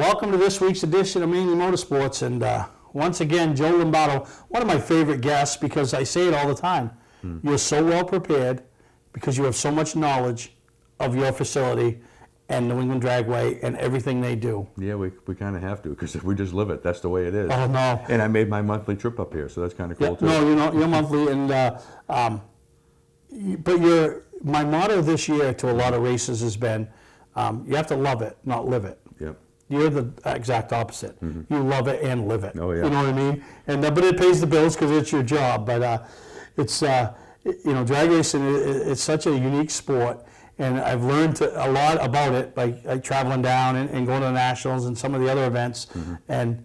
Welcome to this week's edition of Mainely Motorsports, and once again, Joe Lombardo, one of my favorite guests, because I say it all the time. You're so well prepared because you have so much knowledge of your facility and New England Dragway and everything they do. Yeah, we kind of have to, because we just live it. That's the way it is. Oh, no. And I made my monthly trip up here, so that's kind of cool, too. No, you're monthly, and but my motto this year to a lot of races has been, you have to love it, not live it. Yep. You're the exact opposite. You love it and live it. Oh, yeah. You know what I mean? And but it pays the bills because it's your job. But it's drag racing. It's such a unique sport, and I've learned a lot about it, like traveling down and going to the nationals and some of the other events. And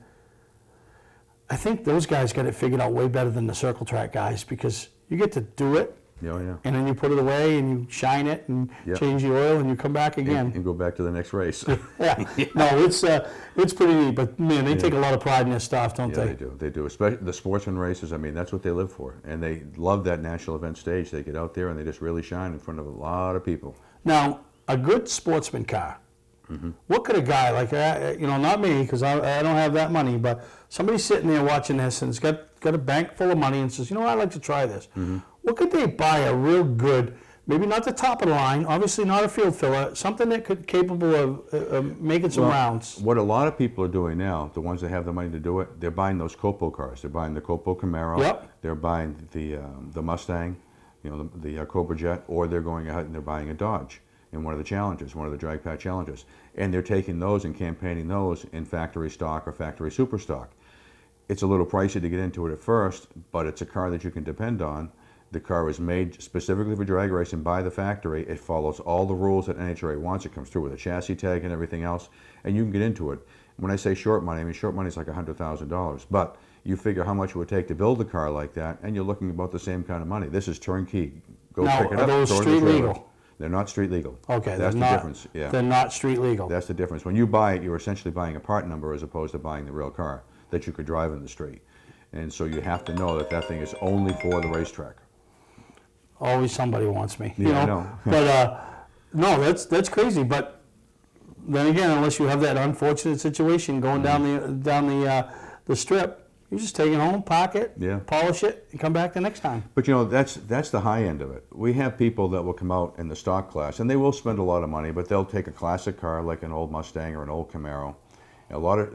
I think those guys got it figured out way better than the circle track guys, because you get to do it. Oh, yeah. And then you put it away and you shine it and change the oil and you come back again. And go back to the next race. Yeah. No, it's pretty neat. But, man, they take a lot of pride in their stuff, don't they? Yeah, they do. They do. Especially the sportsman races, I mean, that's what they live for. And they love that national event stage. They get out there and they just really shine in front of a lot of people. Now, a good sportsman car, what could a guy, like, not me, because I don't have that money, but somebody sitting there watching this and has got a bank full of money and says, I'd like to try this. What could they buy a real good, maybe not the top of the line, obviously not a field filler, something that could capable of making some rounds? What a lot of people are doing now, the ones that have the money to do it, they're buying those Copo cars. They're buying the Copo Camaro. Yep. They're buying the Mustang, the Cobra Jet, or they're going ahead and they're buying a Dodge in one of the challenges, one of the drag pad challenges. And they're taking those and campaigning those in factory stock or factory super stock. It's a little pricey to get into it at first, but it's a car that you can depend on. The car is made specifically for drag racing by the factory. It follows all the rules that NHRA wants. It comes through with a chassis tag and everything else, and you can get into it. When I say short money, I mean short money is like $100,000, but you figure how much it would take to build a car like that, and you're looking about the same kind of money. This is turnkey. Go now, pick it up. Are those street legal? They're not street legal. Okay, that's the difference. Yeah, they're not street legal. That's the difference. When you buy it, you're essentially buying a part number as opposed to buying the real car that you could drive in the street. And so you have to know that that thing is only for the racetrack. Always somebody wants me. Yeah, I know. But no, that's crazy. But then again, unless you have that unfortunate situation going down the strip, you just take it home, park it, polish it, and come back the next time. But that's the high end of it. We have people that will come out in the stock class, and they will spend a lot of money, but they'll take a classic car like an old Mustang or an old Camaro.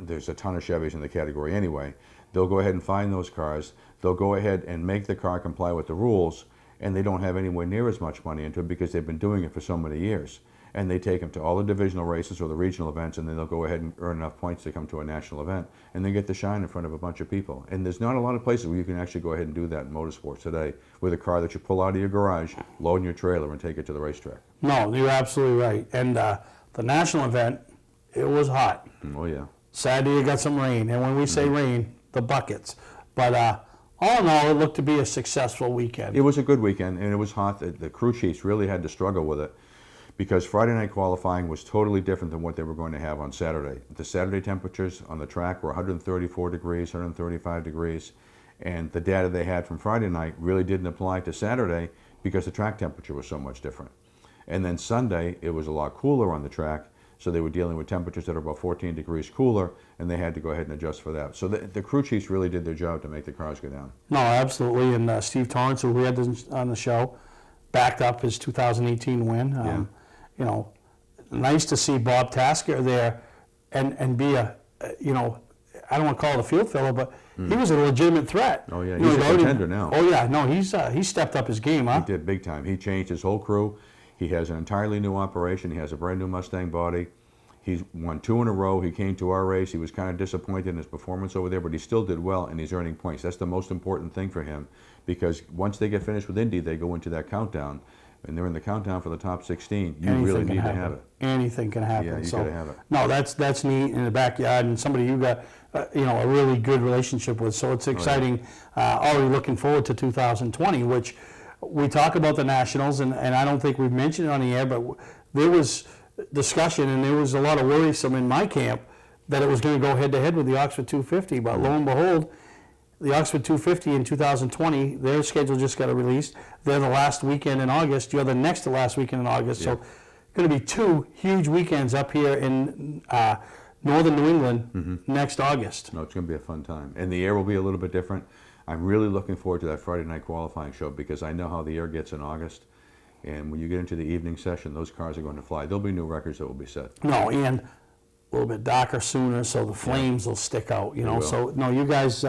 There's a ton of Chevys in the category anyway. They'll go ahead and find those cars. They'll go ahead and make the car comply with the rules, and they don't have anywhere near as much money into it because they've been doing it for so many years. And they take them to all the divisional races or the regional events, and then they'll go ahead and earn enough points to come to a national event, and then get to shine in front of a bunch of people. And there's not a lot of places where you can actually go ahead and do that in motorsports today with a car that you pull out of your garage, load in your trailer, and take it to the racetrack. No, you're absolutely right. And the national event, it was hot. Oh, yeah. Saturday you got some rain, and when we say rain, the buckets. But all in all, it looked to be a successful weekend. It was a good weekend, and it was hot. The crew chiefs really had to struggle with it because Friday night qualifying was totally different than what they were going to have on Saturday. The Saturday temperatures on the track were 134 degrees, 135 degrees, and the data they had from Friday night really didn't apply to Saturday because the track temperature was so much different. And then Sunday, it was a lot cooler on the track, so they were dealing with temperatures that are about 14 degrees cooler, and they had to go ahead and adjust for that. So the crew chiefs really did their job to make the cars go down. No, absolutely. And Steve Torrance, who we had on the show, backed up his 2018 win. Nice to see Bob Tasker there and be I don't want to call it a field filler, but he was a legitimate threat. Oh, yeah, he's a contender now. Oh, yeah, no, he stepped up his game, huh? He did big time. He changed his whole crew. He has an entirely new operation. He has a brand new Mustang body. He's won 2 in a row. He came to our race. He was kind of disappointed in his performance over there, but he still did well, and he's earning points. That's the most important thing for him, because once they get finished with Indy, they go into that countdown, and they're in the countdown for the top 16. You really need to have it. Anything can happen. Yeah, you got to have it. No, that's neat in the backyard, and somebody you got a really good relationship with. So it's exciting. Already looking forward to 2020, which we talk about the Nationals, and I don't think we've mentioned it on the air, but there was discussion, and there was a lot of worrisome in my camp that it was going to go head-to-head with the Oxford 250, but lo and behold, the Oxford 250 in 2020, their schedule just got released. They're the last weekend in August. You're the next to last weekend in August. Yeah. So going to be 2 huge weekends up here in Northern New England next August. No, it's going to be a fun time. And the air will be a little bit different. I'm really looking forward to that Friday night qualifying show because I know how the air gets in August. And when you get into the evening session, those cars are going to fly. There'll be new records that will be set. No, and a little bit darker sooner, so the flames will stick out, you know. will. So, no, you guys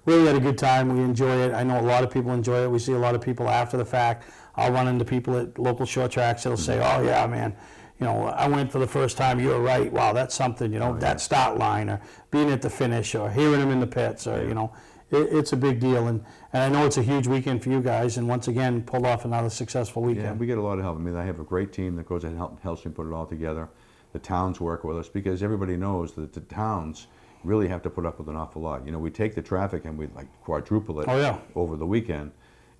really had a good time. We enjoy it. I know a lot of people enjoy it. We see a lot of people after the fact. I'll run into people at local short tracks that'll say, oh, yeah, man, you know, I went for the first time. You were right. Wow, that's something, you know, that start line or being at the finish or hearing them in the pits or, you know. It's a big deal, and I know it's a huge weekend for you guys, and once again, pulled off another successful weekend. Yeah, we get a lot of help. I mean, I have a great team that goes and helps me put it all together. The towns work with us because everybody knows that the towns really have to put up with an awful lot. You know, we take the traffic and we like quadruple it over the weekend,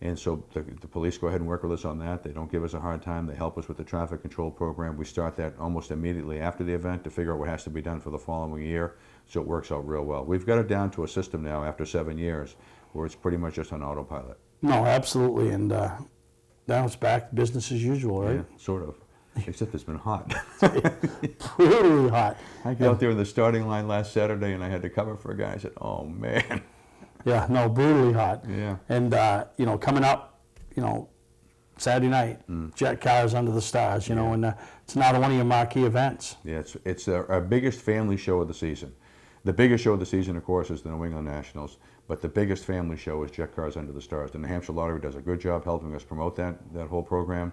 and so the police go ahead and work with us on that. They don't give us a hard time. They help us with the traffic control program. We start that almost immediately after the event to figure out what has to be done for the following year. So it works out real well. We've got it down to a system now after 7 years where it's pretty much just on autopilot. No, absolutely, and now it's back to business as usual, right? Yeah, sort of, except it's been hot. Brutally hot. I got out there in the starting line last Saturday and I had to cover for a guy. I said, oh, man. Yeah, no, brutally hot. Yeah. And, you know, coming up, you know, Saturday night, Jet Cars Under the Stars, you know, and it's another one of your marquee events. Yeah, it's our biggest family show of the season. The biggest show of the season, of course, is the New England Nationals, but the biggest family show is Jet Cars Under the Stars. The New Hampshire Lottery does a good job helping us promote that whole program,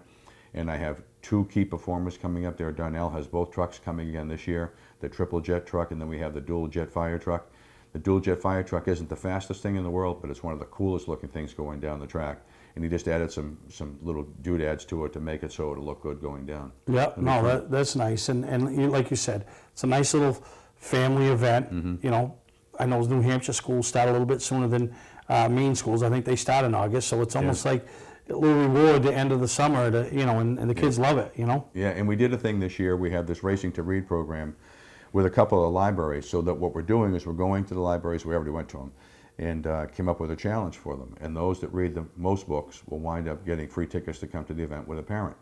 and I have 2 key performers coming up there. Darnell has both trucks coming again this year, the triple jet truck, and then we have the dual jet fire truck. The dual jet fire truck isn't the fastest thing in the world, but it's one of the coolest looking things going down the track. And he just added some little doodads to it to make it so it'll look good going down. Yeah, no, that's nice. And like you said, it's a nice little family event. You know, I know New Hampshire schools start a little bit sooner than Maine schools. I think they start in August, so it's almost like a little reward at the end of the summer, to, you know, and the kids love it, you know? Yeah, and we did a thing this year. We had this Racing to Read program with a couple of libraries, so that what we're doing is we're going to the libraries, we already went to them, and came up with a challenge for them. And those that read the most books will wind up getting free tickets to come to the event with a parent.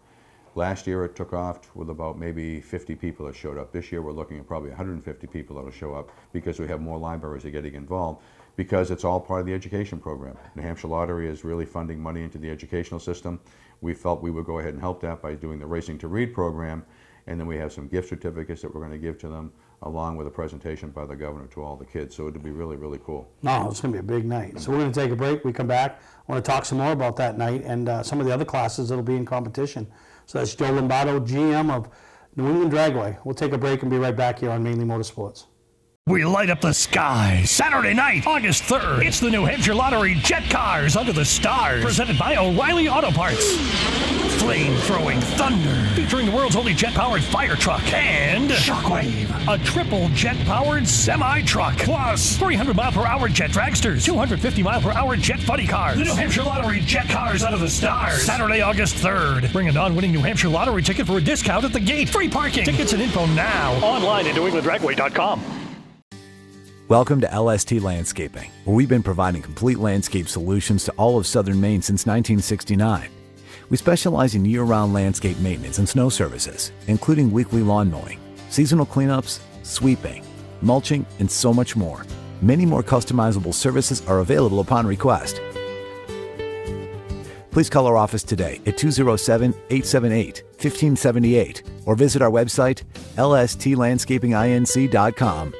Last year it took off with about maybe 50 people that showed up. This year we're looking at probably 150 people that will show up because we have more libraries that are getting involved, because it's all part of the education program. New Hampshire Lottery is really funding money into the educational system. We felt we would go ahead and help that by doing the Racing to Read program, and then we have some gift certificates that we're going to give to them, along with a presentation by the governor to all the kids. So it'll be really, really cool. No, it's going to be a big night. So we're going to take a break. We come back. I want to talk some more about that night and some of the other classes that'll be in competition. So that's Joe Lombardo, GM of New England Dragway. We'll take a break and be right back here on Mainly Motorsports. We light up the sky. Saturday night, August 3rd. It's the New Hampshire Lottery Jet Cars Under the Stars. Presented by O'Reilly Auto Parts. Flame-throwing thunder. Featuring the world's only jet-powered fire truck. And Shockwave. A triple jet-powered semi-truck. Plus 300-mile-per-hour jet dragsters. 250-mile-per-hour jet funny cars. The New Hampshire Lottery Jet Cars Under the Stars. Saturday, August 3rd. Bring a non-winning New Hampshire Lottery ticket for a discount at the gate. Free parking. Tickets and info now. Online at NewEnglandDragway.com. Welcome to LST Landscaping, where we've been providing complete landscape solutions to all of southern Maine since 1969. We specialize in year-round landscape maintenance and snow services, including weekly lawn mowing, seasonal cleanups, sweeping, mulching, and so much more. Many more customizable services are available upon request. Please call our office today at 207-878-1578 or visit our website, lstlandscapinginc.com.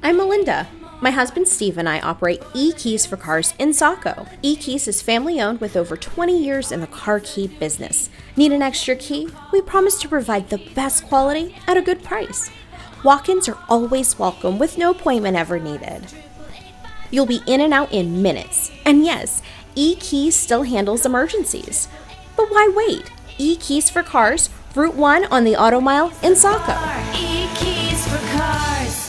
I'm Melinda. My husband Steve and I operate E-Keys for Cars in Saco. E-Keys is family-owned with over 20 years in the car key business. Need an extra key? We promise to provide the best quality at a good price. Walk-ins are always welcome with no appointment ever needed. You'll be in and out in minutes. And yes, E-Keys still handles emergencies. But why wait? E-Keys for Cars, Route 1 on the Auto Mile in Saco. E-Keys for Cars.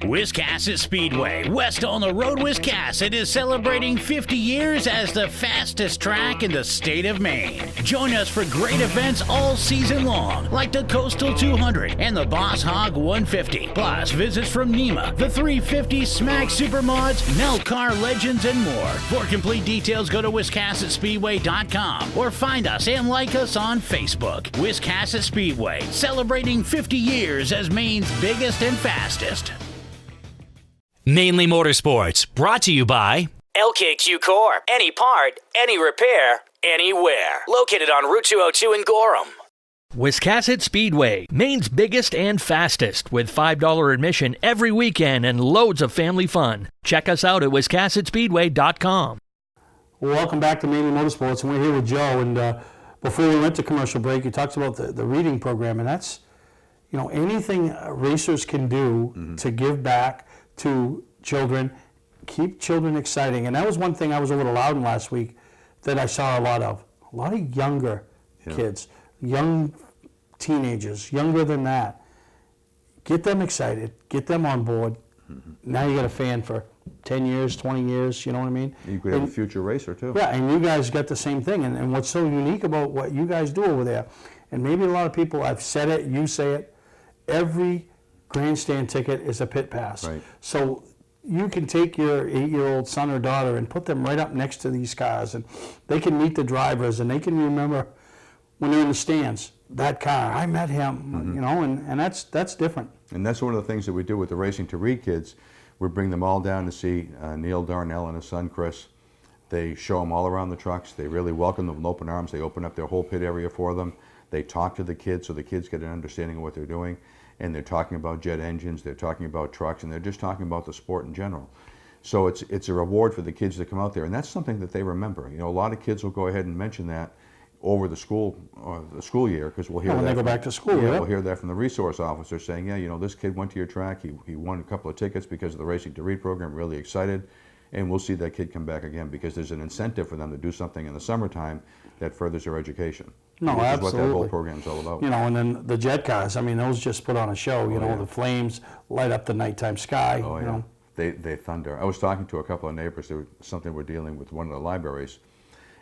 Wiscasset Speedway, west on the road. Wiscasset is celebrating 50 years as the fastest track in the state of Maine. Join us for great events all season long, like the Coastal 200 and the Boss Hog 150, plus visits from NEMA, the 350 Smack Supermods, Nell Car Legends, and more. For complete details, go to WiscassetSpeedway.com or find us and like us on Facebook. Wiscasset Speedway, celebrating 50 years as Maine's biggest and fastest. Mainely Motorsports, brought to you by LKQ Core. Any part, any repair, anywhere. Located on Route 202 in Gorham. Wiscasset Speedway, Maine's biggest and fastest, with $5 admission every weekend and loads of family fun. Check us out at WiscassetSpeedway.com. Well, welcome back to Mainely Motorsports, and we're here with Joe. And before we went to commercial break, you talked about the reading program, and that's, anything racers can do to give back to children, keep children exciting. And that was one thing I was a little loud in last week that I saw a lot of younger kids, young teenagers, younger than that. Get them excited, get them on board. Now you got a fan for 10 years, 20 years, you know what I mean? You could have a future racer too. Yeah, and you guys got the same thing. And what's so unique about what you guys do over there, and maybe a lot of people, I've said it, you say it, every grandstand ticket is a pit pass. Right. So you can take your 8-year-old son or daughter and put them right up next to these cars, and they can meet the drivers, and they can remember when they're in the stands, that car, I met him, and that's different. And that's one of the things that we do with the Racing to Read kids. We bring them all down to see Neil Darnell and his son Chris. They show them all around the trucks. They really welcome them with open arms. They open up their whole pit area for them. They talk to the kids so the kids get an understanding of what they're doing. And they're talking about jet engines, they're talking about trucks, and they're just talking about the sport in general. So it's a reward for the kids to come out there, and that's something that they remember. A lot of kids will go ahead and mention that over the school year, because we'll hear when that they go back to school. Yeah, Yep. we'll hear that from the resource officer saying, this kid went to your track, he won a couple of tickets because of the Racing to Read program, really excited, and we'll see that kid come back again because there's an incentive for them to do something in the summertime that furthers their education. No, which absolutely. is what that whole program's all about. And then the jet cars, those just put on a show, the flames light up the nighttime sky, Oh, yeah. They thunder. I was talking to a couple of neighbors. There was something we're dealing with one of the libraries,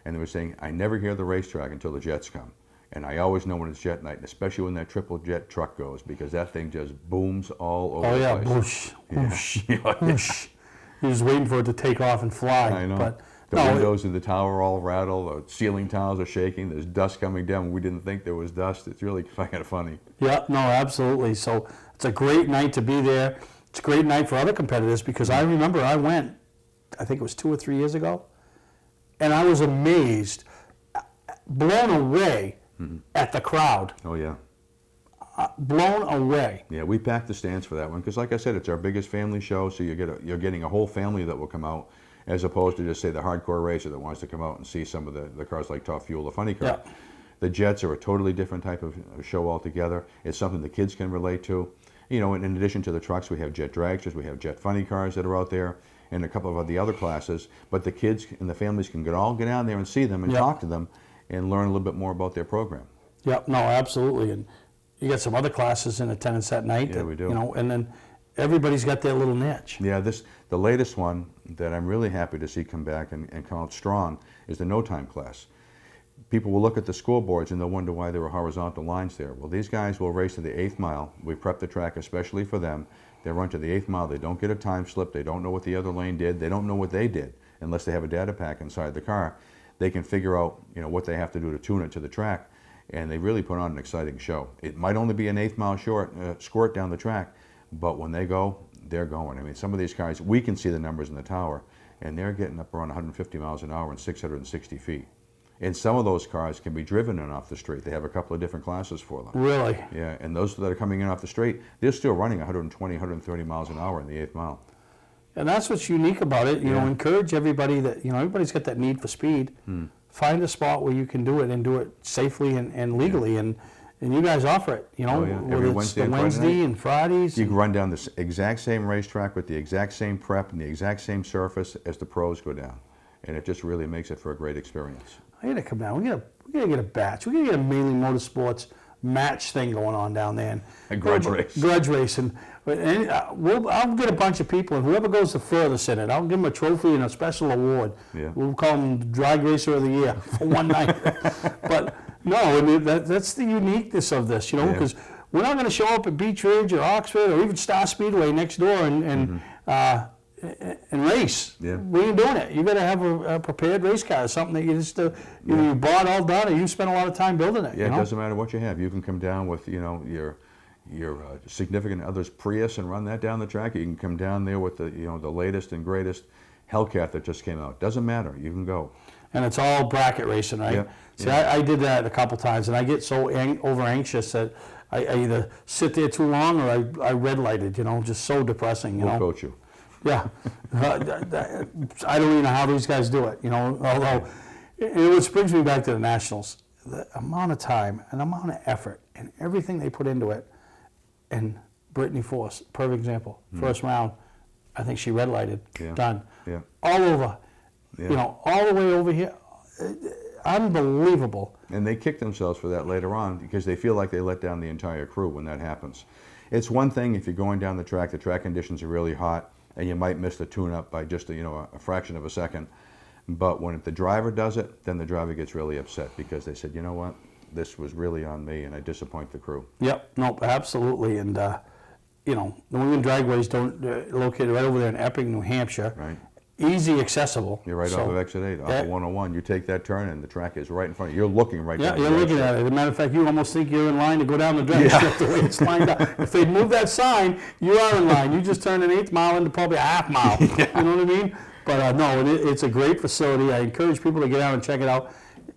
and they were saying, I never hear the racetrack until the jets come. And I always know when it's jet night, especially when that triple jet truck goes, because that thing just booms all over the place. Whoosh, whoosh. You're just waiting for it to take off and fly. I know. But The windows of the tower all rattle, the ceiling tiles are shaking, there's dust coming down. We didn't think there was dust. It's really kind of funny. Yeah, no, absolutely. So it's a great night to be there. It's a great night for other competitors because I remember I went, I think it was 2 or 3 years ago, and I was amazed, blown away at the crowd. Oh, yeah. Blown away. Yeah, we packed the stands for that one because, like I said, it's our biggest family show, so you're getting a whole family that will come out, as opposed to just, say, the hardcore racer that wants to come out and see some of the cars like Top Fuel, the funny car. Yeah. The jets are a totally different type of show altogether. It's something the kids can relate to. And in addition to the trucks, we have jet dragsters, we have jet funny cars that are out there, and a couple of the other classes. But the kids and the families can all get out there and see them and talk to them and learn a little bit more about their program. Yeah, no, absolutely. And you got some other classes in attendance that night. Yeah, we do. And then everybody's got their little niche. Yeah, the latest one that I'm really happy to see come back and come out strong is the no time class. People will look at the scoreboards and they'll wonder why there are horizontal lines there. Well, these guys will race to the 8th mile. We prep the track especially for them. They run to the 8th mile. They don't get a time slip. They don't know what the other lane did. They don't know what they did unless they have a data pack inside the car. They can figure out what they have to do to tune it to the track, and they really put on an exciting show. It might only be an 8th mile squirt down the track, but when they go, they're going. I mean, some of these cars, we can see the numbers in the tower, and they're getting up around 150 miles an hour and 660 feet. And some of those cars can be driven in off the street. They have a couple of different classes for them. Really? Yeah, and those that are coming in off the street, they're still running 120, 130 miles an hour in the 8th mile. And that's what's unique about it. Encourage everybody that, everybody's got that need for speed. Find a spot where you can do it and do it safely and legally. And you guys offer it, Every Wednesday and Wednesday and Fridays. You can run down the exact same racetrack with the exact same prep and the exact same surface as the pros go down. And it just really makes it for a great experience. I gotta come down. We gotta get a batch. We gotta get a Mainely Motorsports match thing going on down there. A grudge race. Grudge race, and I'll get a bunch of people, and whoever goes the furthest in it, I'll give them a trophy and a special award. Yeah. We'll call them Drag Racer of the Year for one night. But no, I mean, that's the uniqueness of this, you know, because we're not going to show up at Beach Ridge or Oxford or even Star Speedway next door and race. Yeah. We ain't doing it. You got to have a prepared race car, something that you just you bought all done, or you spent a lot of time building it. Yeah, you know? It doesn't matter what you have. You can come down with your significant other's Prius and run that down the track. You can come down there with the the latest and greatest Hellcat that just came out. Doesn't matter. You can go. And it's all bracket racing, right? Yep. See, I did that a couple times, and I get so over anxious that I either sit there too long or I red lighted. You know, just so depressing. We'll coach you. Yeah, I don't even know how these guys do it. You know, although it brings me back to the Nationals, the amount of time and amount of effort and everything they put into it. And Brittany Force, perfect example. First round, I think she red lighted. Done. Yeah. All over. Yeah. You know, all the way over here. Unbelievable. And they kick themselves for that later on because they feel like they let down the entire crew when that happens. It's one thing if you're going down the track conditions are really hot, and you might miss the tune-up by just a fraction of a second. But when the driver does it, then the driver gets really upset because they said, you know what, this was really on me, and I disappoint the crew. Yep, no, absolutely. And, you know, the Women Dragways located right over there in Epping, New Hampshire. Right. Easy accessible. You're right off of Exit 8, off of 101. You take that turn, and the track is right in front of you. You're looking right down. Yeah, you're looking at it. As a matter of fact, you almost think you're in line to go down the drag strip the way it's lined up. If they move that sign, you are in line. You just turned an eighth mile into probably a half mile. You know what I mean? But no, it's a great facility. I encourage people to get out and check it out.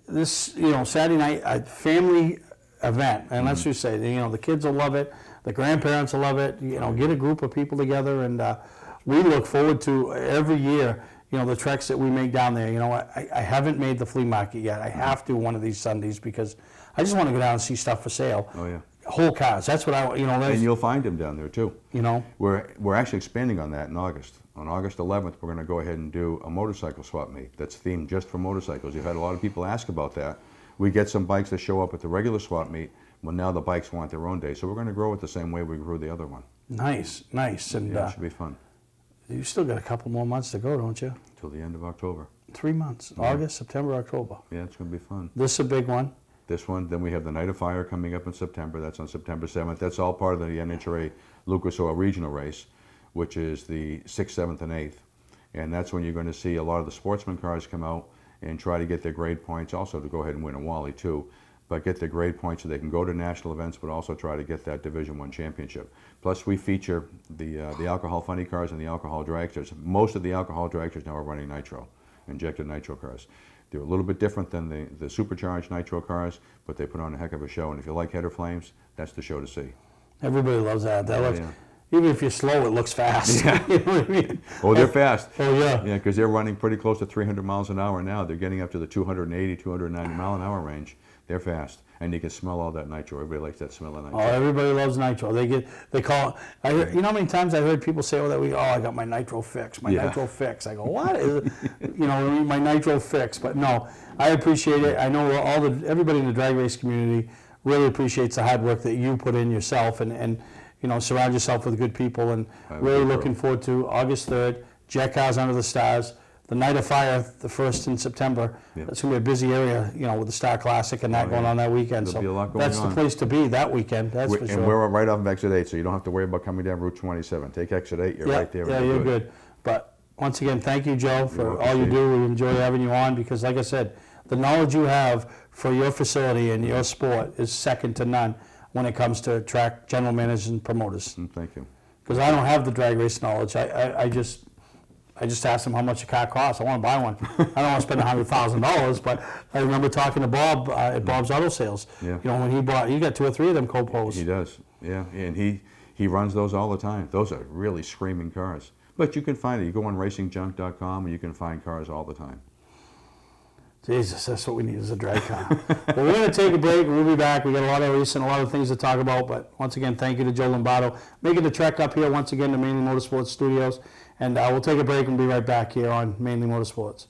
This, Saturday night, a family event, and let's just say, the kids will love it. The grandparents will love it. Get a group of people together, and we look forward to every year. The treks that we make down there. I haven't made the flea market yet. I have to one of these Sundays because I just want to go down and see stuff for sale. Oh yeah. Whole cars. That's what I want. And you'll find them down there too. We're actually expanding on that in August. On August 11th, we're going to go ahead and do a motorcycle swap meet that's themed just for motorcycles. You've had a lot of people ask about that. We get some bikes that show up at the regular swap meet. Well, now the bikes want their own day, so we're going to grow it the same way we grew the other one. Nice. And yeah, it should be fun. You still got a couple more months to go, don't you? Till the end of October. 3 months. Yeah. August, September, October. Yeah, it's going to be fun. This is a big one. This one. Then we have the Night of Fire coming up in September. That's on September 7th. That's all part of the NHRA Lucas Oil Regional Race, which is the 6th, 7th, and 8th. And that's when you're going to see a lot of the sportsman cars come out and try to get their grade points, also to go ahead and win a Wally too, but get their grade points so they can go to national events, but also try to get that Division I championship. Plus, we feature the alcohol funny cars and the alcohol dragsters. Most of the alcohol dragsters now are running nitro, injected nitro cars. They're a little bit different than the supercharged nitro cars, but they put on a heck of a show. And if you like header flames, that's the show to see. Everybody loves that. Even if you're slow, it looks fast. Yeah. You know what I mean? Oh, they're fast. Oh, yeah. Yeah, because they're running pretty close to 300 miles an hour now. They're getting up to the 280, 290 mile an hour range. They're fast, and you can smell all that nitro. Everybody likes that smell of nitro. Oh, everybody loves nitro. They call it. You know how many times I heard people say, I got my nitro fix, nitro fix. I go, what is it? My nitro fix. But no, I appreciate it. I know everybody in the drag race community really appreciates the hard work that you put in yourself, and surround yourself with good people, and really looking forward to August 3rd, Jet Cars Under the Stars, the Night of Fire, the 1st in September. Yep. It's going to be a busy area, with the Star Classic and that going on that weekend. There'll be a lot going that's on. The place to be that weekend, that's for sure. And we're right off of Exit 8, so you don't have to worry about coming down Route 27. Take Exit 8, you're right there. Yeah, you're good. But once again, thank you, Joe, for all you do. We enjoy having you on because, like I said, the knowledge you have for your facility and your sport is second to none when it comes to track general managers and promoters. Thank you. Because I don't have the drag race knowledge. I just asked him how much a car costs. I want to buy one. I don't want to spend $100,000, but I remember talking to Bob at Bob's Auto Sales. Yeah. When he got 2 or 3 of them Copos. He does. Yeah, and he runs those all the time. Those are really screaming cars. But you can find it. You go on racingjunk.com and you can find cars all the time. Jesus, that's what we need is a drag car. Well, we're going to take a break. We'll be back. We got a lot of race and a lot of things to talk about. But once again, thank you to Joe Lombardo making the trek up here once again to Mainly Motorsports Studios. And we'll take a break and be right back here on Mainly Motorsports.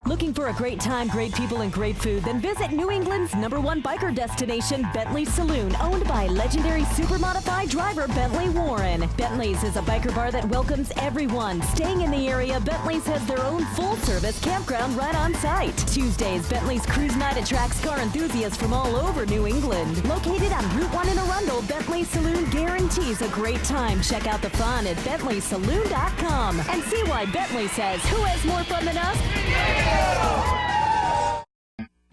Looking for a great time, great people, and great food? Then visit New England's #1 biker destination, Bentley's Saloon, owned by legendary super-modified driver Bentley Warren. Bentley's is a biker bar that welcomes everyone. Staying in the area, Bentley's has their own full-service campground right on site. Tuesdays, Bentley's Cruise Night attracts car enthusiasts from all over New England. Located on Route 1 in Arundel, Bentley's Saloon guarantees a great time. Check out the fun at BentleySaloon.com and see why Bentley says, who has more fun than us?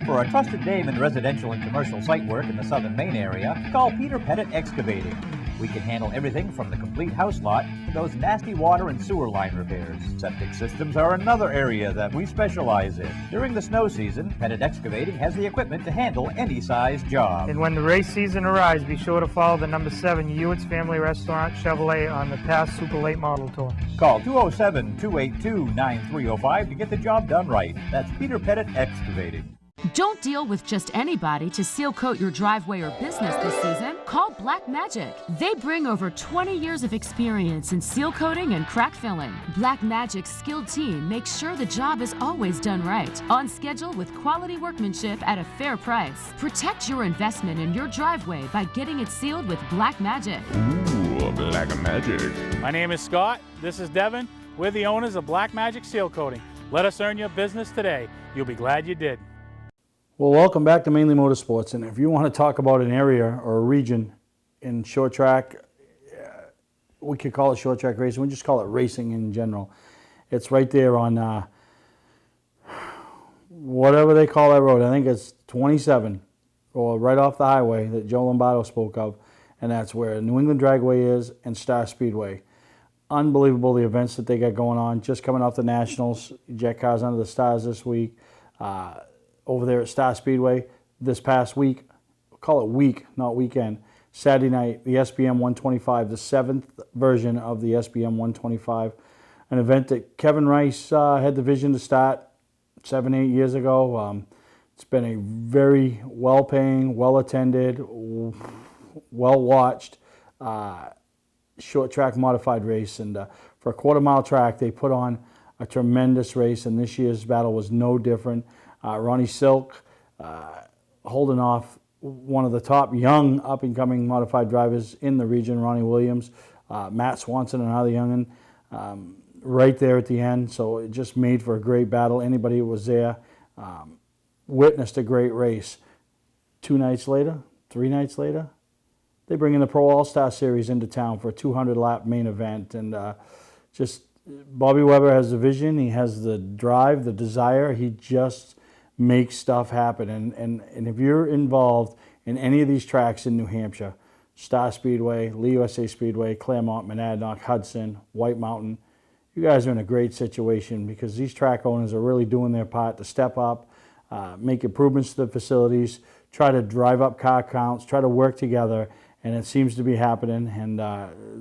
For a trusted name in residential and commercial site work in the southern Maine area, call Peter Pettit Excavating. We can handle everything from the complete house lot to those nasty water and sewer line repairs. Septic systems are another area that we specialize in. During the snow season, Pettit Excavating has the equipment to handle any size job. And when the race season arrives, be sure to follow the number 7 Hewitt's Family Restaurant Chevrolet on the past Super Late Model Tour. Call 207-282-9305 to get the job done right. That's Peter Pettit Excavating. Don't deal with just anybody to seal coat your driveway or business this season. Call Black Magic. They bring over 20 years of experience in seal coating and crack filling. Black Magic's skilled team makes sure the job is always done right, on schedule with quality workmanship at a fair price. Protect your investment in your driveway by getting it sealed with Black Magic. Ooh, Black Magic. My name is Scott. This is Devin. We're the owners of Black Magic Seal Coating. Let us earn your business today. You'll be glad you did. Well, welcome back to Mainly Motorsports, and if you want to talk about an area or a region in short track, we could call it short track racing, we just call it racing in general. It's right there on whatever they call that road. I think it's 27, or right off the highway that Joe Lombardo spoke of, and that's where New England Dragway is and Star Speedway. Unbelievable, the events that they got going on, just coming off the Nationals, Jet Cars Under the Stars this week. Over there at Star Speedway this past week, call it week, not weekend, Saturday night, the SBM 125, the 7th version of the SBM 125, an event that Kevin Rice had the vision to start 7-8 years ago. It's been a very well-paying, well-attended, well-watched short track modified race, and for a quarter-mile track, they put on a tremendous race, and this year's battle was no different. Ronnie Silk holding off one of the top young up-and-coming modified drivers in the region, Ronnie Williams, Matt Swanson, another young'un, right there at the end. So it just made for a great battle. Anybody who was there witnessed a great race. 2 nights later, 3 nights later, they bring in the Pro All-Star Series into town for a 200-lap main event. And just Bobby Weber has the vision. He has the drive, the desire. He just makes stuff happen. And if you're involved in any of these tracks in New Hampshire, Star Speedway, Lee USA Speedway, Claremont, Monadnock, Hudson, White Mountain, you guys are in a great situation because these track owners are really doing their part to step up, make improvements to the facilities, try to drive up car counts, try to work together, and it seems to be happening. And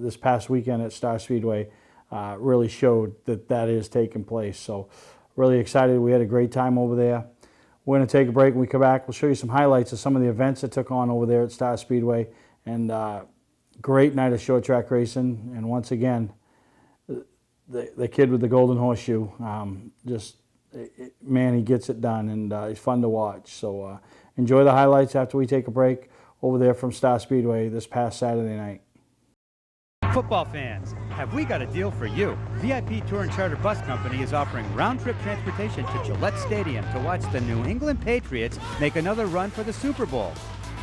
this past weekend at Star Speedway really showed that that is taking place. So really excited. We had a great time over there. We're going to take a break. When we come back, we'll show you some highlights of some of the events that took on over there at Star Speedway. And great night of short track racing. And once again, the kid with the golden horseshoe, man, he gets it done, and he's fun to watch. So enjoy the highlights after we take a break over there from Star Speedway this past Saturday night. Football fans, have we got a deal for you? VIP Tour and Charter Bus Company is offering round-trip transportation to Gillette Stadium to watch the New England Patriots make another run for the Super Bowl.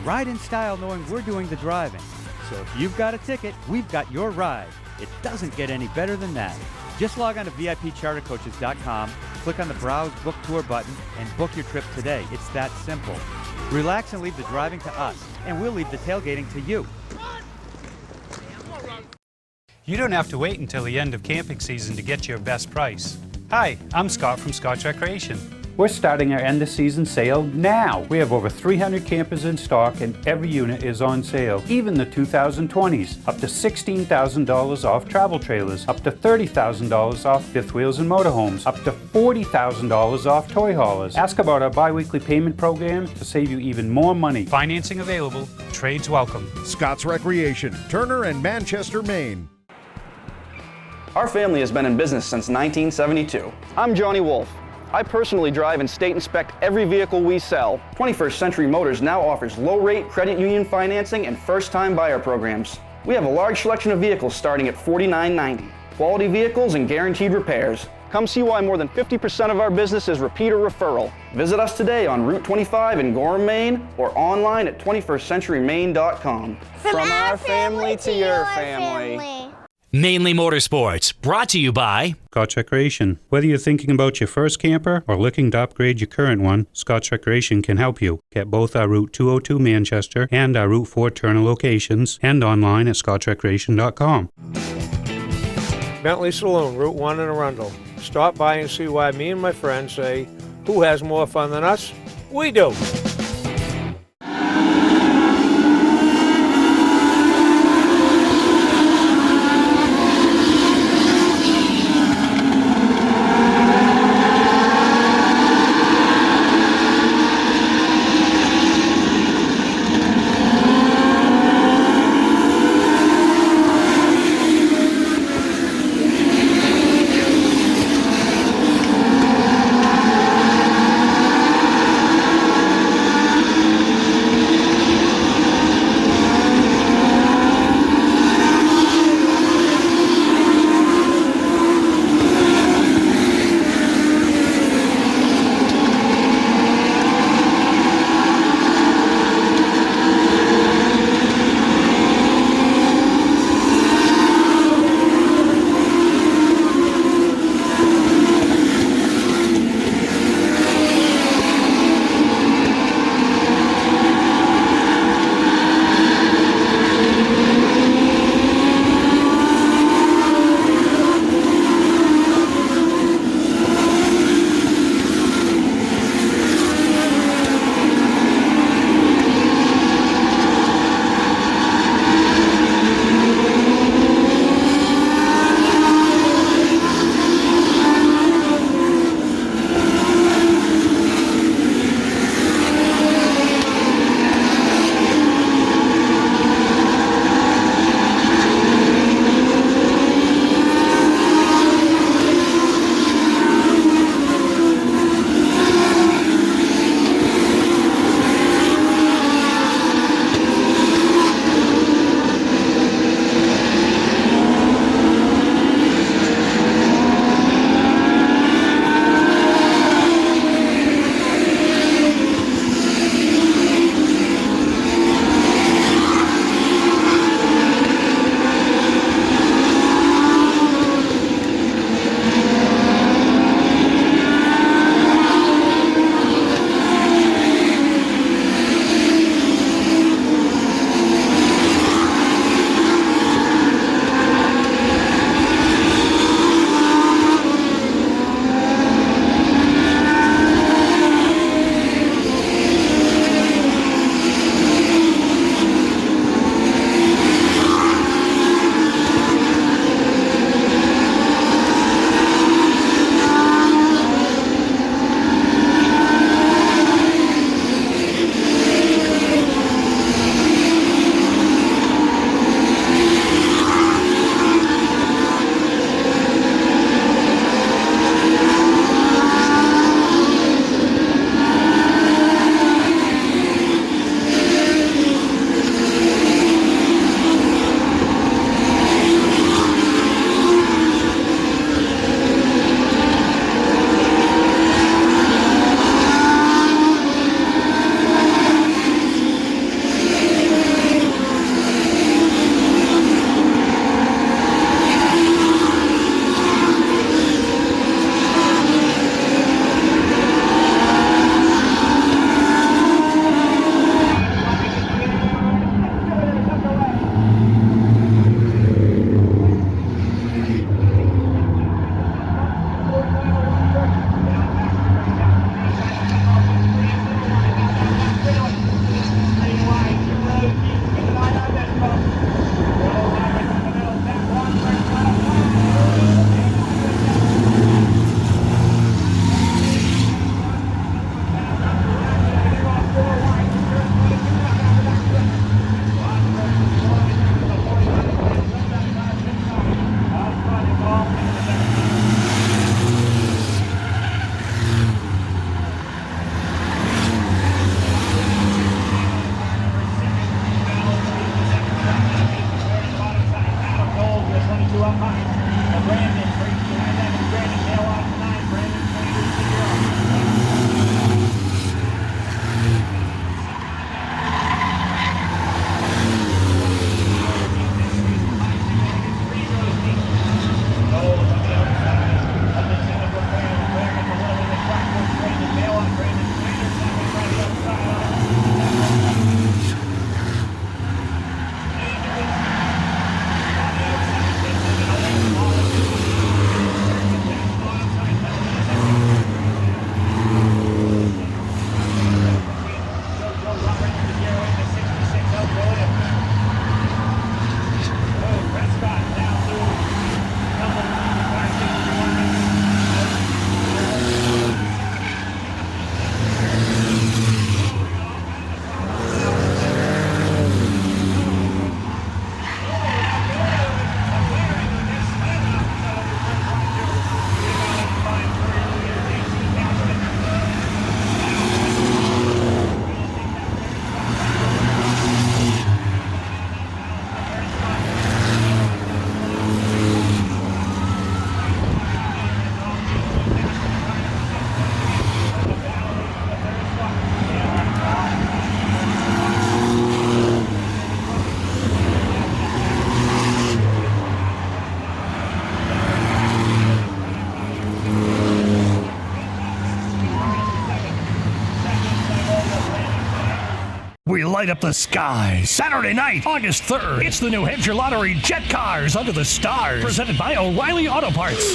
Ride in style knowing we're doing the driving. So if you've got a ticket, we've got your ride. It doesn't get any better than that. Just log on to VIPChartercoaches.com, click on the Browse Book Tour button, and book your trip today. It's that simple. Relax and leave the driving to us, and we'll leave the tailgating to you. You don't have to wait until the end of camping season to get your best price. Hi, I'm Scott from Scott's Recreation. We're starting our end of season sale now. We have over 300 campers in stock and every unit is on sale. Even the 2020s. Up to $16,000 off travel trailers. Up to $30,000 off fifth wheels and motorhomes. Up to $40,000 off toy haulers. Ask about our bi-weekly payment program to save you even more money. Financing available. Trades welcome. Scott's Recreation, Turner and Manchester, Maine. Our family has been in business since 1972. I'm Johnny Wolf. I personally drive and state inspect every vehicle we sell. 21st Century Motors now offers low-rate credit union financing and first-time buyer programs. We have a large selection of vehicles starting at $49.90. Quality vehicles and guaranteed repairs. Come see why more than 50% of our business is repeat or referral. Visit us today on Route 25 in Gorham, Maine, or online at 21stcenturymaine.com. From our family to your family. Mainly Motorsports, brought to you by Scotch Recreation. Whether you're thinking about your first camper or looking to upgrade your current one, Scotch Recreation can help you. Get both our Route 202 Manchester and our Route 4 Turner locations and online at scotchrecreation.com. Bentley Saloon, Route 1 in Arundel. Stop by and see why me and my friends say, who has more fun than us? We do. We light up the sky. Saturday night, August 3rd. It's the New Hampshire Lottery Jet Cars Under the Stars. Presented by O'Reilly Auto Parts.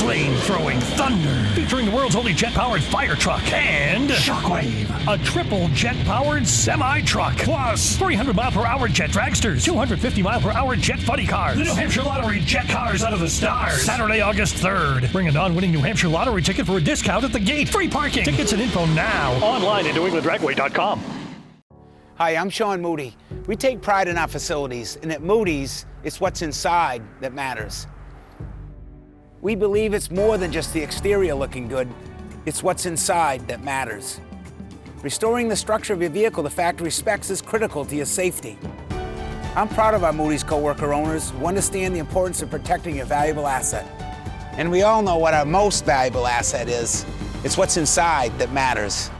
Flame-throwing thunder. Featuring the world's only jet-powered fire truck. And Shockwave. A triple jet-powered semi-truck. Plus 300-mile-per-hour jet dragsters. 250-mile-per-hour jet funny cars. The New Hampshire Lottery Jet Cars Under the Stars. Saturday, August 3rd. Bring a non-winning New Hampshire Lottery ticket for a discount at the gate. Free parking. Tickets and info now. Online at NewEnglandDragway.com. Hi, I'm Sean Moody. We take pride in our facilities, and at Moody's, it's what's inside that matters. We believe it's more than just the exterior looking good, it's what's inside that matters. Restoring the structure of your vehicle to factory specs is critical to your safety. I'm proud of our Moody's coworker owners who understand the importance of protecting your valuable asset. And we all know what our most valuable asset is. It's what's inside that matters.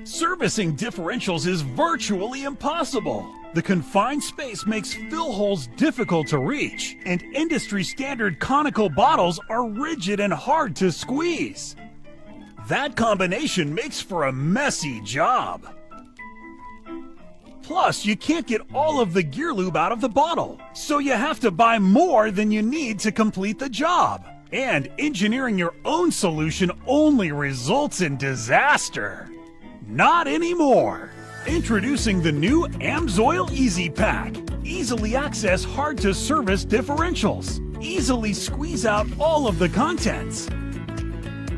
Servicing differentials is virtually impossible. The confined space makes fill holes difficult to reach, and industry-standard conical bottles are rigid and hard to squeeze. That combination makes for a messy job. Plus, you can't get all of the gear lube out of the bottle, so you have to buy more than you need to complete the job. And engineering your own solution only results in disaster. Not anymore. Introducing the new AMSOIL Easy Pack. Easily access hard-to-service differentials. Easily squeeze out all of the contents.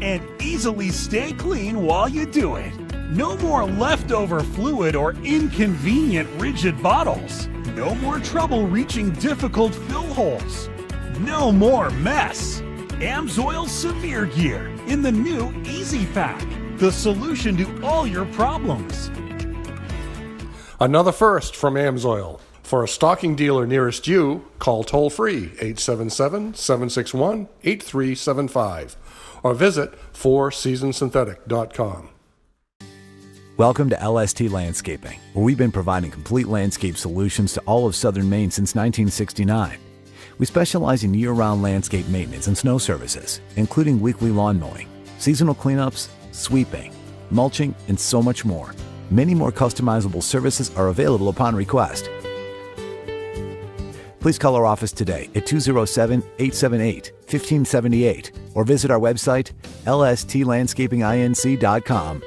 And easily stay clean while you do it. No more leftover fluid or inconvenient rigid bottles. No more trouble reaching difficult fill holes. No more mess. AMSOIL Severe Gear in the new Easy Pack. The solution to all your problems. Another first from AMSOIL. For a stocking dealer nearest you, call toll-free 877-761-8375 or visit fourseasonsynthetic.com. Welcome to LST Landscaping, where we've been providing complete landscape solutions to all of southern Maine since 1969. We specialize in year-round landscape maintenance and snow services, including weekly lawn mowing, seasonal cleanups, sweeping, mulching, and so much more. Many more customizable services are available upon request. Please call our office today at 207-878-1578 or visit our website, lstlandscapinginc.com.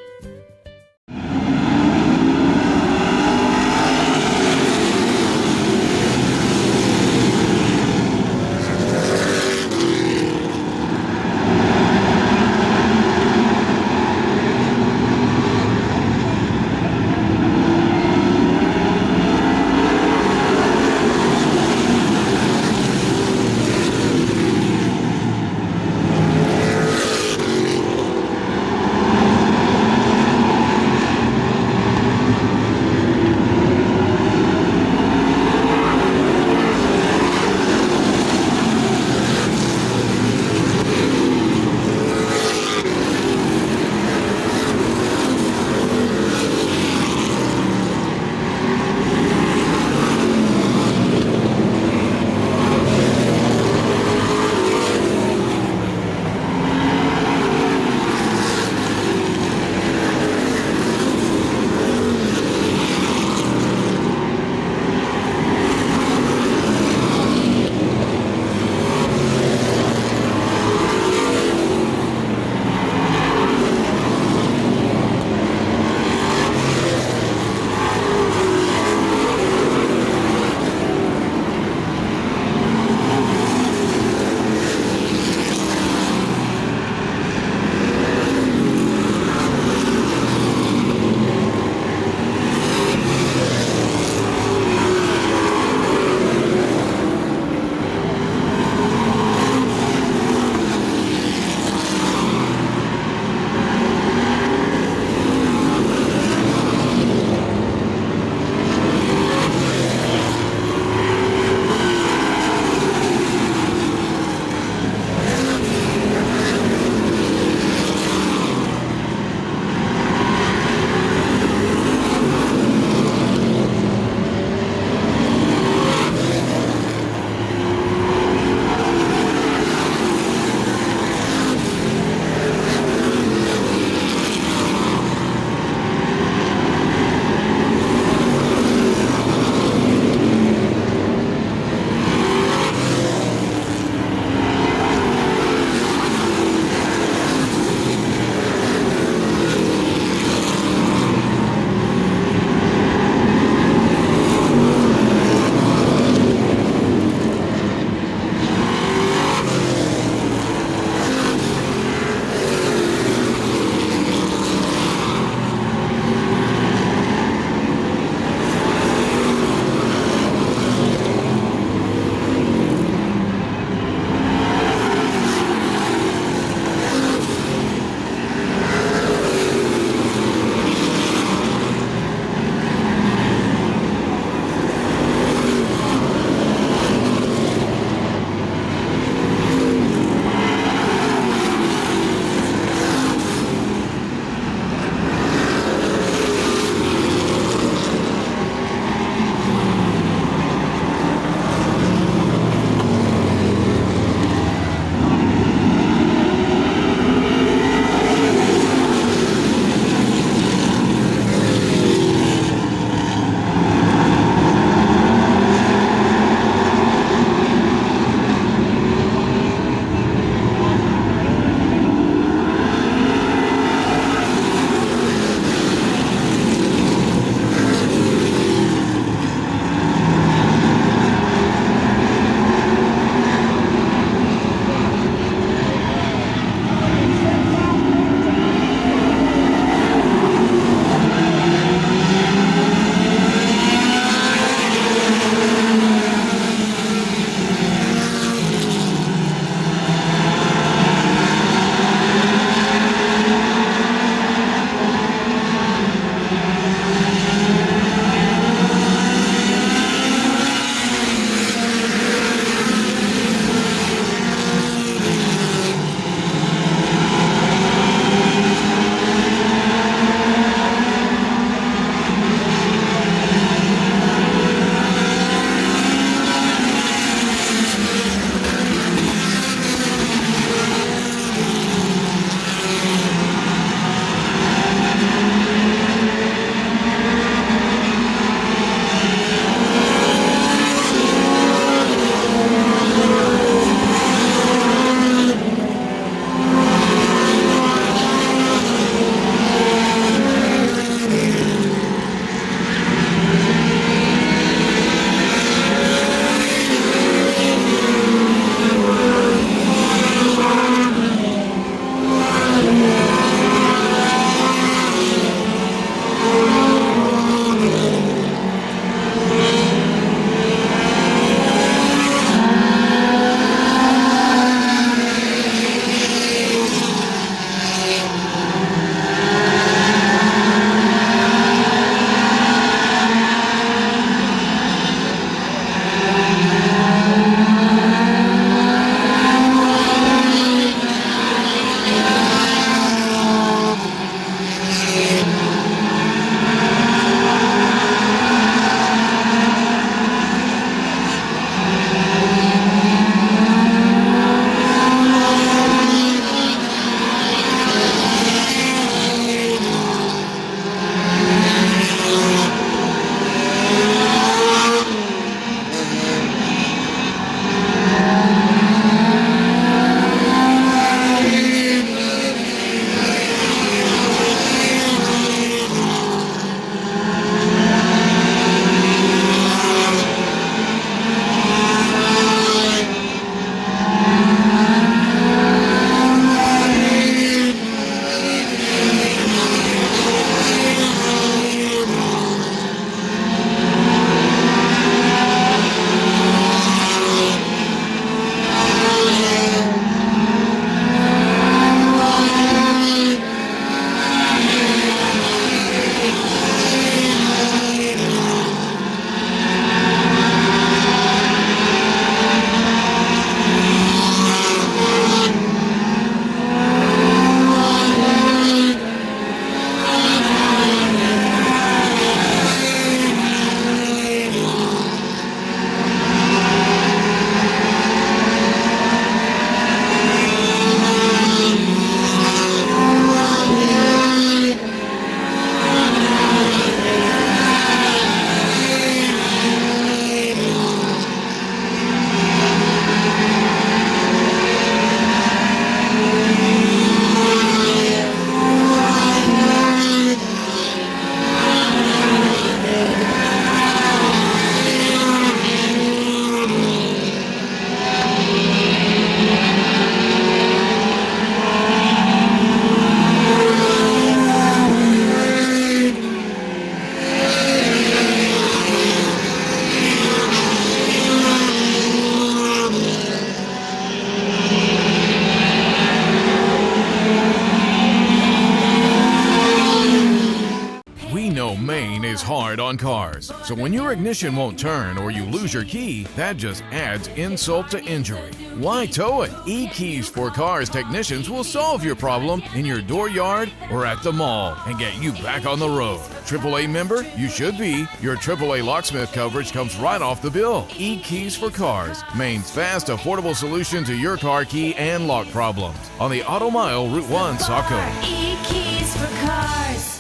on cars. So when your ignition won't turn or you lose your key, that just adds insult to injury. Why tow it? E-Keys for Cars technicians will solve your problem in your dooryard or at the mall and get you back on the road. AAA member? You should be. Your AAA locksmith coverage comes right off the bill. E-Keys for Cars, Maine's fast, affordable solution to your car key and lock problems. On the Auto Mile, Route 1, Saco. E-Keys for Cars.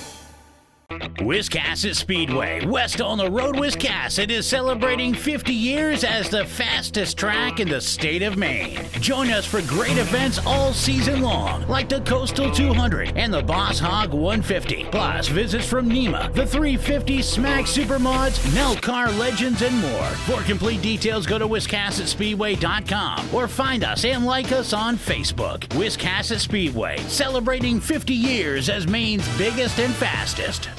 Wiscasset Speedway, west on the road. Wiscasset is celebrating 50 years as the fastest track in the state of Maine. Join us for great events all season long, like the Coastal 200 and the Boss Hog 150, plus visits from NEMA, the 350, Smack Supermods, Nell Car Legends, and more. For complete details, go to WiscassetSpeedway.com or find us and like us on Facebook. Wiscasset Speedway, celebrating 50 years as Maine's biggest and fastest.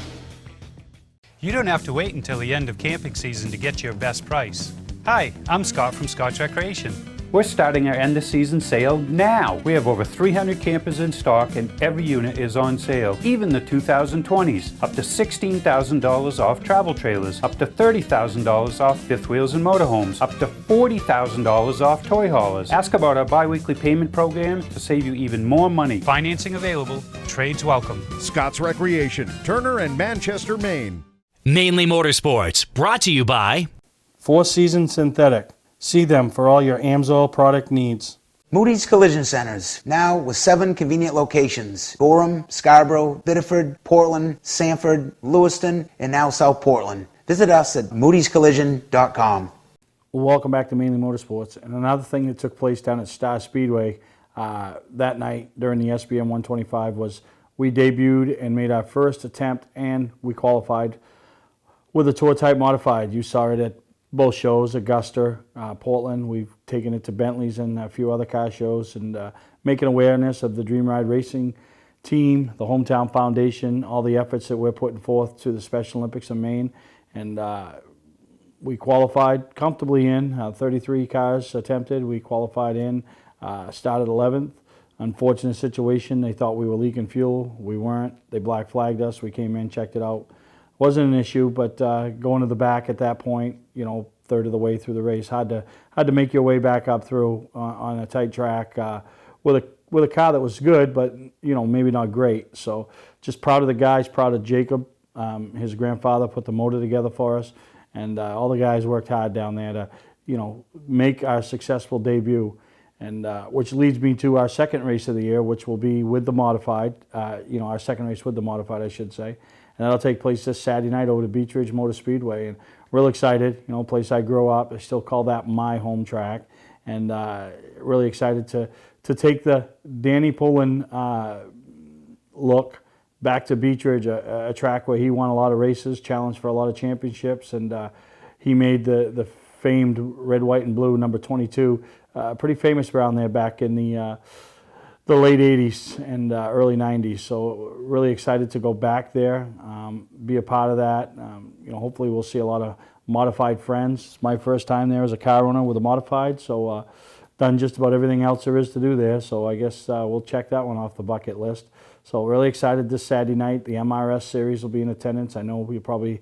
You don't have to wait until the end of camping season to get your best price. Hi, I'm Scott from Scotch Recreation. We're starting our end of season sale now. We have over 300 campers in stock and every unit is on sale. Even the 2020s, up to $16,000 off travel trailers, up to $30,000 off fifth wheels and motorhomes, up to $40,000 off toy haulers. Ask about our bi-weekly payment program to save you even more money. Financing available, trades welcome. Scott's Recreation, Turner and Manchester, Maine. Mainly Motorsports, brought to you by Four Seasons Synthetic. See them for all your AMSOIL product needs. Moody's Collision Centers, now with 7 convenient locations: Gorham, Scarborough, Biddeford, Portland, Sanford, Lewiston, and now South Portland. Visit us at moodyscollision.com. Welcome back to Mainly Motorsports. And another thing that took place down at Star Speedway that night during the SBM 125 was we debuted and made our first attempt, and we qualified with a tour type modified. You saw it at both shows, Augusta, Portland. We've taken it to Bentley's and a few other car shows, and making awareness of the Dream Ride Racing team, the Hometown Foundation, all the efforts that we're putting forth to the Special Olympics of Maine. And we qualified comfortably in, 33 cars attempted. We qualified in, started 11th. Unfortunate situation, they thought we were leaking fuel. We weren't. They black flagged us. We came in, checked it out. Wasn't an issue, but going to the back at that point, you know, third of the way through the race, had to make your way back up through on a tight track with a car that was good, but you know, maybe not great. So just proud of the guys, proud of Jacob. His grandfather put the motor together for us, and all the guys worked hard down there to, you know, make our successful debut. And which leads me to our second race of the year, which will be with the modified. You know, our second race with the modified, I should say. And that'll take place this Saturday night over to Beach Ridge Motor Speedway. And real excited, you know, place I grew up. I still call that my home track. And really excited to take the Danny Pullen look back to Beach Ridge, a track where he won a lot of races, challenged for a lot of championships. And he made the famed red, white, and blue number 22 pretty famous around there back in the late 80s and early 90s. So really excited to go back there, be a part of that. You know, hopefully we'll see a lot of modified friends. It's my first time there as a car owner with a modified, so done just about everything else there is to do there. So I guess we'll check that one off the bucket list. So really excited this Saturday night. The MRS series will be in attendance. I know we probably,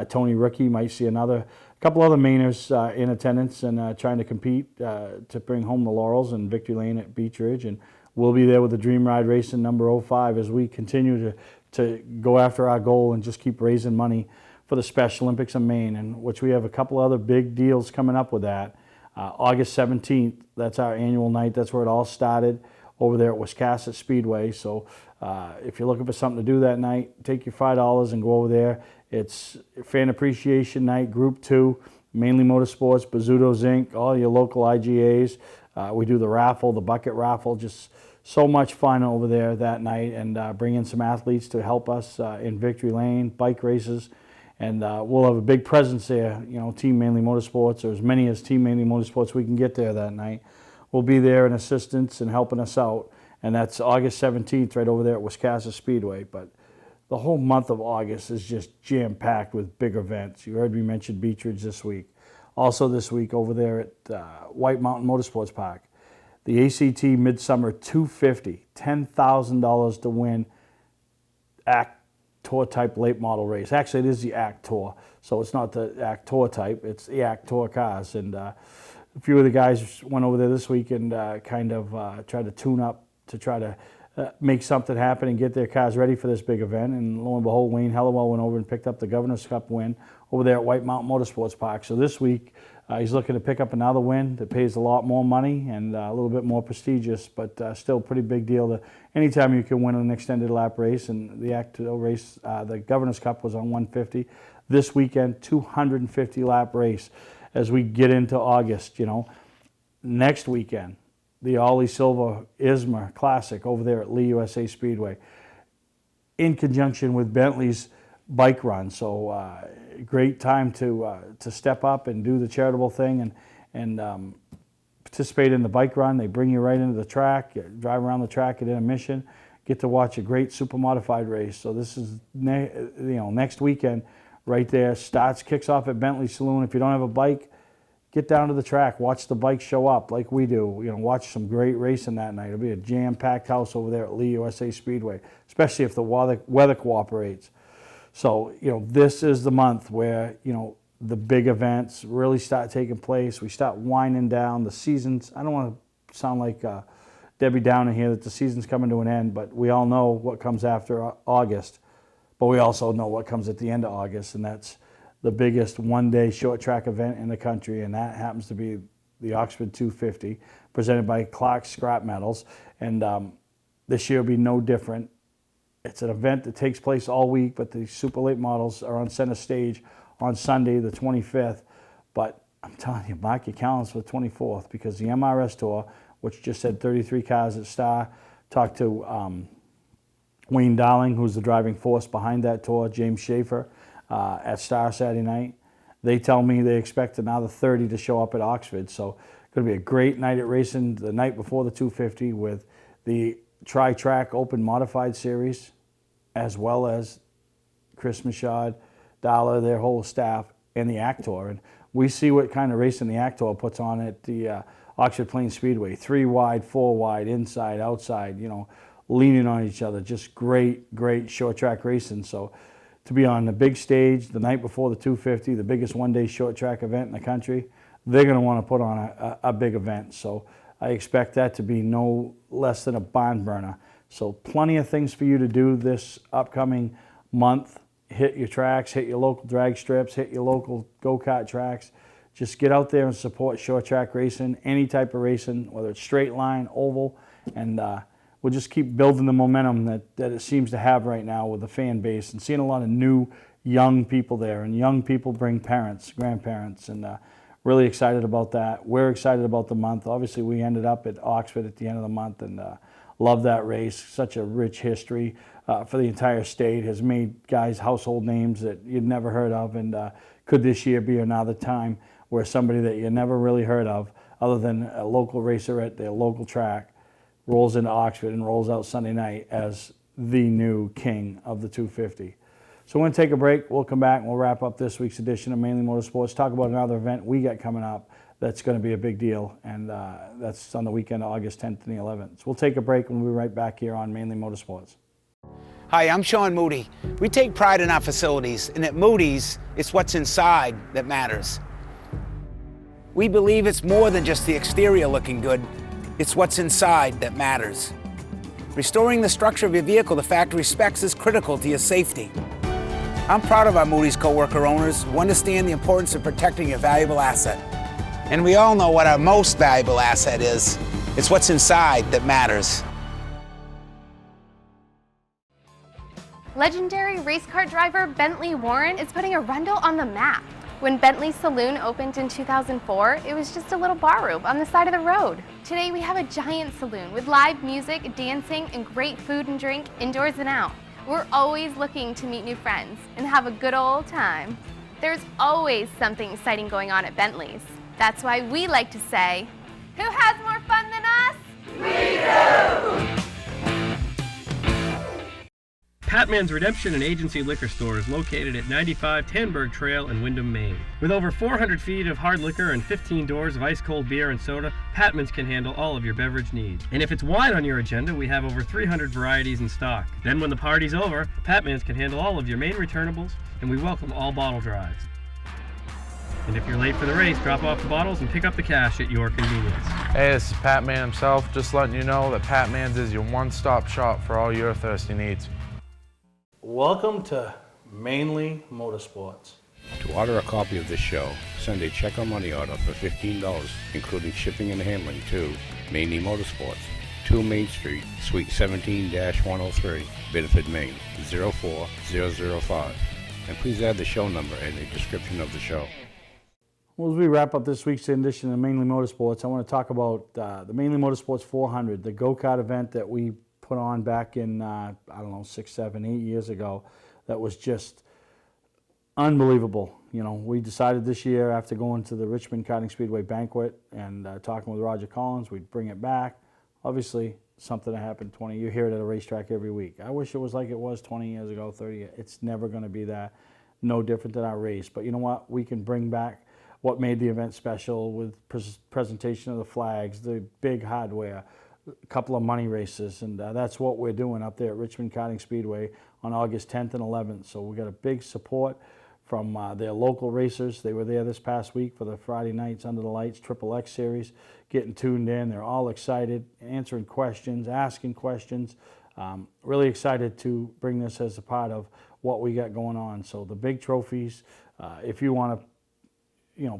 Tony Rookie might see a couple other Mainers in attendance and trying to compete to bring home the laurels in Victory Lane at Beach Ridge. And we'll be there with the Dream Ride Racing number 05 as we continue to go after our goal and just keep raising money for the Special Olympics of Maine, and which we have a couple other big deals coming up with that. August 17th, that's our annual night. That's where it all started over there at Wiscasset Speedway. So if you're looking for something to do that night, take your $5 and go over there. It's Fan Appreciation Night, Group 2, Mainly Motorsports, Bazzuto's Inc., all your local IGAs. We do the raffle, the bucket raffle, just so much fun over there that night, and bring in some athletes to help us in Victory Lane, bike races, and we'll have a big presence there, you know, Team Mainly Motorsports, or as many as Team Mainly Motorsports we can get there that night. We'll be there in assistance and helping us out, and that's August 17th right over there at Wiscasset Speedway. But the whole month of August is just jam-packed with big events. You heard me mention Beach Ridge this week. Also this week over there at White Mountain Motorsports Park, the ACT Midsummer 250, $10,000 to win. Tour type late model race. Actually, it is the ACT Tour, so it's not the ACT Tour type, it's the ACT Tour cars. And a few of the guys went over there this week and kind of tried to tune up to try to make something happen and get their cars ready for this big event. And lo and behold, Wayne Hellewell went over and picked up the Governor's Cup win over there at White Mountain Motorsports Park. So this week, he's looking to pick up another win that pays a lot more money and a little bit more prestigious, but still a pretty big deal. Anytime you can win an extended lap race, and the ACT race, the Governor's Cup was on 150. This weekend, 250 lap race as we get into August. You know, next weekend, the Ollie Silva ISMA Classic over there at Lee USA Speedway, in conjunction with Bentley's bike run. So great time to step up and do the charitable thing and participate in the bike run. They bring you right into the track, you drive around the track at intermission, get to watch a great super modified race. So this is next weekend right there. Kicks off at Bentley Saloon. If you don't have a bike, get down to the track, watch the bikes show up like we do. You know, watch some great racing that night. It'll be a jam-packed house over there at Lee USA Speedway, especially if the weather cooperates. So, you know, this is the month where, you know, the big events really start taking place. We start winding down the seasons. I don't want to sound like Debbie Downer here that the season's coming to an end, but we all know what comes after August. But we also know what comes at the end of August, and that's the biggest one-day short track event in the country, and that happens to be the Oxford 250, presented by Clark Scrap Metals. And this year will be no different. It's an event that takes place all week, but the super late models are on center stage on Sunday, the 25th. But I'm telling you, mark your calendars for the 24th, because the MRS Tour, which just had 33 cars at Star, talked to Wayne Darling, who's the driving force behind that tour, James Schaefer, at Star Saturday night. They tell me they expect another 30 to show up at Oxford. So it's going to be a great night at racing the night before the 250 with the Tri-Track Open Modified Series, as well as Chris Michaud, Dollar, their whole staff, and the ACT Tour. And we see what kind of racing the ACT Tour puts on at the Oxford Plains Speedway. 3 wide, 4 wide, inside, outside, you know, leaning on each other. Just great, great short track racing. So to be on the big stage the night before the 250, the biggest one-day short track event in the country, they're going to want to put on a big event. So I expect that to be no less than a barn burner. So plenty of things for you to do this upcoming month. Hit your tracks, hit your local drag strips, hit your local go-kart tracks. Just get out there and support short track racing, any type of racing, whether it's straight line, oval, and we'll just keep building the momentum that it seems to have right now with the fan base, and seeing a lot of new young people there. And young people bring parents, grandparents, and really excited about that. We're excited about the month. Obviously, we ended up at Oxford at the end of the month, and love that race. Such a rich history for the entire state. Has made guys household names that you'd never heard of, and could this year be another time where somebody that you never really heard of, other than a local racer at their local track, rolls into Oxford and rolls out Sunday night as the new king of the 250. So we're going to take a break. We'll come back and we'll wrap up this week's edition of Mainly Motorsports, talk about another event we got coming up that's going to be a big deal, and that's on the weekend of August 10th and the 11th. So we'll take a break and we'll be right back here on Mainly Motorsports. Hi, I'm Sean Moody. We take pride in our facilities, and at Moody's, it's what's inside that matters. We believe it's more than just the exterior looking good. It's what's inside that matters. Restoring the structure of your vehicle to factory specs is critical to your safety. I'm proud of our Moody's co-worker owners who understand the importance of protecting a valuable asset. And we all know what our most valuable asset is. It's what's inside that matters. Legendary race car driver Bentley Warren is putting Arundel on the map. When Bentley Saloon opened in 2004, it was just a little bar room on the side of the road. Today we have a giant saloon with live music, dancing, and great food and drink indoors and out. We're always looking to meet new friends and have a good old time. There's always something exciting going on at Bentley's. That's why we like to say, who has more fun than us? We do! Patman's Redemption and Agency Liquor Store is located at 95 Tanberg Trail in Windham, Maine. With over 400 feet of hard liquor and 15 doors of ice-cold beer and soda, Patman's can handle all of your beverage needs. And if it's wine on your agenda, we have over 300 varieties in stock. Then when the party's over, Patman's can handle all of your Maine returnables, and we welcome all bottle drives. And if you're late for the race, drop off the bottles and pick up the cash at your convenience. Hey, this is Pat Man himself, just letting you know that Pat Man's is your one-stop shop for all your thirsty needs. Welcome to Mainely Motorsports. To order a copy of this show, send a check or money order for $15, including shipping and handling to Mainely Motorsports, 2 Main Street, Suite 17-103, Biddeford, Maine, 04005. And please add the show number in the description of the show. Well, as we wrap up this week's edition of Mainly Motorsports, I want to talk about the Mainly Motorsports 400, the go-kart event that we put on back in, I don't know, 6, 7, 8 years ago. That was just unbelievable. You know, we decided this year, after going to the Richmond Karting Speedway banquet and talking with Roger Collins, we'd bring it back. Obviously, something that happened 20 years. You hear it at a racetrack every week. I wish it was like it was 20 years ago, 30 years. It's never going to be that. No different than our race. But you know what? We can bring back what made the event special with presentation of the flags, the big hardware, a couple of money races, and that's what we're doing up there at Richmond Karting Speedway on August 10th and 11th. So we got a big support from their local racers. They were there this past week for the Friday nights under the lights Triple X series, getting tuned in. They're all excited, answering questions, asking questions. Really excited to bring this as a part of what we got going on. So the big trophies, if you want to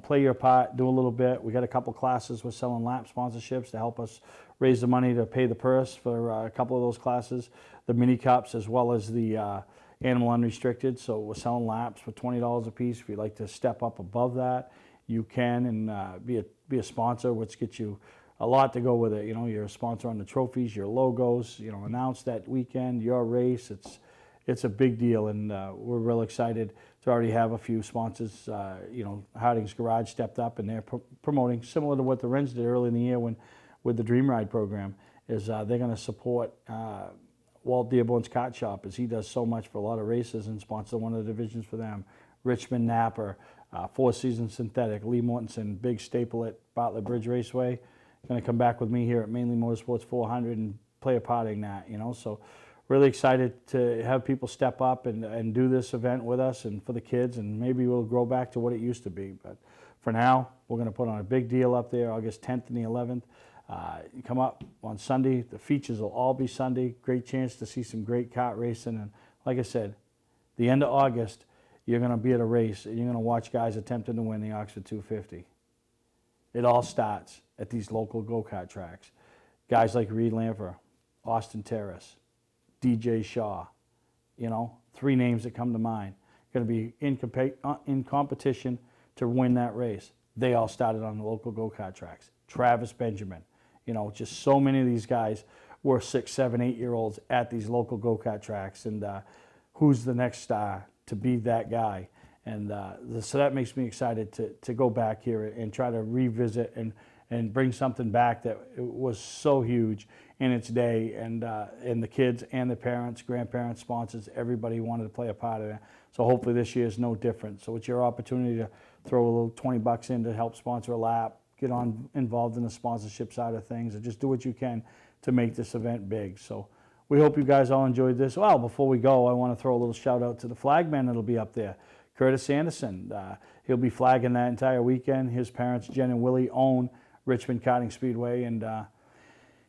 play your part, do a little bit. We got a couple classes. We're selling lap sponsorships to help us raise the money to pay the purse for a couple of those classes. The mini cups as well as the animal unrestricted. So we're selling laps for $20 a piece. If you'd like to step up above that, you can, and be a sponsor, which gets you a lot to go with it. You know, you're a sponsor on the trophies, your logos. You know, announce that weekend your race. It's a big deal, and we're real excited to already have a few sponsors. Harding's Garage stepped up, and they're promoting, similar to what the Wrens did early in the year with the Dream Ride program, is they're going to support Walt Dearborn's Kart Shop, as he does so much for a lot of races and sponsor one of the divisions for them. Richmond Napper, Four Seasons Synthetic, Lee Mortensen, big staple at Bartlett Bridge Raceway. Going to come back with me here at Mainly Motorsports 400 and play a part in that, so really excited to have people step up and do this event with us and for the kids, and maybe we'll grow back to what it used to be. But for now, we're going to put on a big deal up there August 10th and the 11th. You come up on Sunday. The features will all be Sunday. Great chance to see some great kart racing. And like I said, the end of August, you're going to be at a race and you're going to watch guys attempting to win the Oxford 250. It all starts at these local go-kart tracks. Guys like Reed Lamper, Austin Terrace, DJ Shaw, 3 names that come to mind. Going to be in competition to win that race. They all started on the local go-kart tracks. Travis Benjamin, just so many of these guys were 6, 7, 8-year-olds at these local go-kart tracks, and who's the next star to be that guy? And so that makes me excited to go back here and try to revisit and bring something back that was so huge in its day, and the kids and the parents, grandparents, sponsors, everybody wanted to play a part of it. So hopefully this year is no different. So it's your opportunity to throw a little $20 in to help sponsor a lap, get involved in the sponsorship side of things, and just do what you can to make this event big. So we hope you guys all enjoyed this. Well, before we go, I want to throw a little shout out to the flagman that'll be up there, Curtis Anderson. He'll be flagging that entire weekend. His parents, Jen and Willie, own Richmond Karting Speedway, and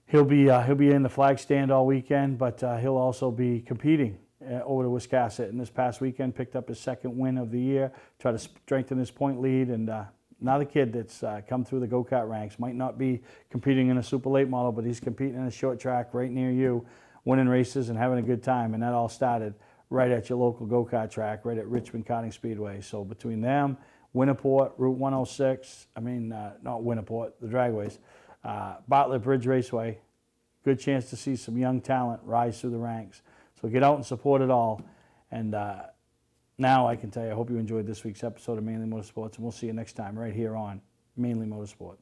he'll be in the flag stand all weekend, but he'll also be competing over to Wiscasset. And this past weekend picked up his 2nd win of the year, try to strengthen his point lead. And another kid that's come through the go-kart ranks, might not be competing in a super late model, but he's competing in a short track right near you, winning races and having a good time. And that all started right at your local go-kart track, right at Richmond Karting Speedway. So between them, Winterport, Route 106, not Winterport, the dragways, Bartlett Bridge Raceway, good chance to see some young talent rise through the ranks. So get out and support it all. And now I can tell you, I hope you enjoyed this week's episode of Mainly Motorsports, and we'll see you next time right here on Mainly Motorsports.